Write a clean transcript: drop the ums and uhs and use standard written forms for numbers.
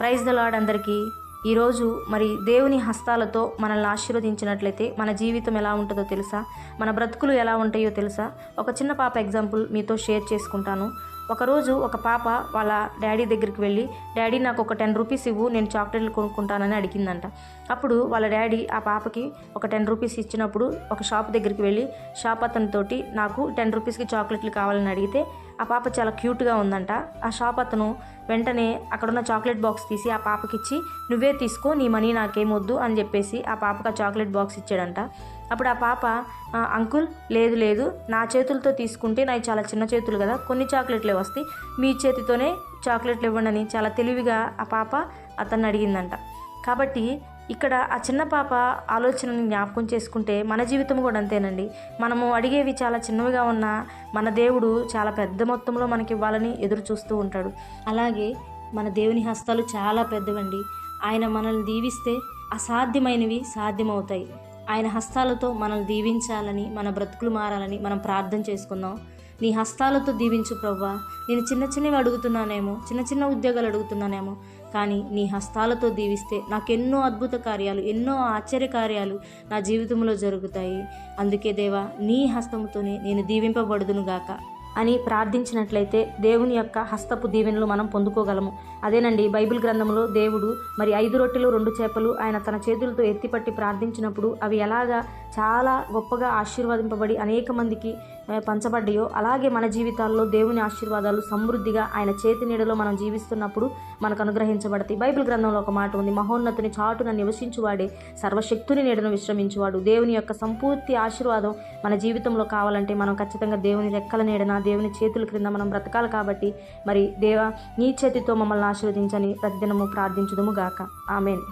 Praise the lord అందరికీ. ఈరోజు మరి దేవుని హస్తాలతో మనల్ని ఆశీర్వదించినట్లయితే మన జీవితం ఎలా ఉంటుందో తెలుసా? మన బ్రతుకులు ఎలా ఉంటాయో తెలుసా? ఒక చిన్న పాప ఎగ్జాంపుల్ మీతో షేర్ చేసుకుంటాను. ఒకరోజు ఒక పాప వాళ్ళ డాడీ దగ్గరికి వెళ్ళి, డాడీ నాకు ఒక 10 రూపీస్ ఇవ్వు, నేను చాక్లెట్లు కొనుక్కుంటానని అడిగిందంట. అప్పుడు వాళ్ళ డాడీ ఆ పాపకి ఒక 10 రూపీస్ ఇచ్చినప్పుడు ఒక షాప్ దగ్గరికి వెళ్ళి షాప్ అతనితోటి నాకు 10 రూపీస్కి చాక్లెట్లు కావాలని అడిగితే ఆ పాప చాలా క్యూట్గా ఉందంట. ఆ షాప్ అతను వెంటనే అక్కడున్న చాక్లెట్ బాక్స్ తీసి ఆ పాపకిచ్చి, నువ్వే తీసుకో, నీ మనీ నాకేమొద్దు అని చెప్పేసి ఆ పాపకు ఆ చాక్లెట్ బాక్స్ ఇచ్చాడంట. అప్పుడు ఆ పాప, అంకుల్ లేదు, నా చేతులతో తీసుకుంటే నావి చాలా చిన్న చేతులు కదా, కొన్ని చాక్లెట్లే వస్తాయి, మీ చేతితోనే చాక్లెట్లు ఇవ్వండి అని చాలా తెలివిగా ఆ పాప అతన్ని అడిగిందంట. కాబట్టి ఇక్కడ ఆ చిన్న పాప ఆలోచనని జ్ఞాపకం చేసుకుంటే మన జీవితం కూడా అంతేనండి. మనము అడిగేవి చాలా చిన్నవిగా ఉన్నా మన దేవుడు చాలా పెద్ద మొత్తంలో మనకి ఇవ్వాలని ఎదురు చూస్తూ ఉంటాడు. అలాగే మన దేవుని హస్తాలు చాలా పెద్దవండి. ఆయన మనల్ని దీవిస్తే అసాధ్యమైనవి సాధ్యమవుతాయి. ఆయన హస్తాలతో మనల్ని దీవించాలని, మన బ్రతుకులు మారాలని మనం ప్రార్థన చేసుకుందాం. నీ హస్తాలతో దీవించు ప్రభువా. నేను చిన్నవి అడుగుతున్నానేమో, చిన్న ఉద్యోగాలు అడుగుతున్నానేమో, కానీ నీ హస్తాలతో దీవిస్తే నాకు ఎన్నో అద్భుత కార్యాలు, ఎన్నో ఆశ్చర్య కార్యాలు నా జీవితంలో జరుగుతాయి. అందుకే దేవా, నీ హస్తముతోనే నేను దీవింపబడుదును గాక అని ప్రార్థించినట్లయితే దేవుని యొక్క హస్తపు దీవెనలు మనం పొందుకోగలము. అదేనండి బైబిల్ గ్రంథంలో దేవుడు మరి 5 రొట్టెలు 2 చేపలు ఆయన తన చేతులతో ఎత్తిపట్టి ప్రార్థించినప్పుడు అవి ఎలాగా చాలా గొప్పగా ఆశీర్వదింపబడి అనేక మందికి పంచబడ్డాయో, అలాగే మన జీవితాల్లో దేవుని ఆశీర్వాదాలు సమృద్ధిగా ఆయన చేతి నీడలో మనం జీవిస్తున్నప్పుడు మనకు అనుగ్రహించబడతాయి. బైబిల్ గ్రంథంలో ఒక మాట ఉంది, మహోన్నతుని చాటున నివసించువాడే సర్వశక్తుని నీడను విశ్రమించువాడు. దేవుని యొక్క సంపూర్తి ఆశీర్వాదం మన జీవితంలో కావాలంటే మనం ఖచ్చితంగా దేవుని రెక్కల నీడన, దేవుని చేతుల క్రింద మనం బ్రతకాలి. కాబట్టి మరి దేవా, నీ చేతితో మమ్మల్ని ఆశీర్వదించని ప్రతిదినము ప్రార్థించుదుము గాక. ఆమేన్.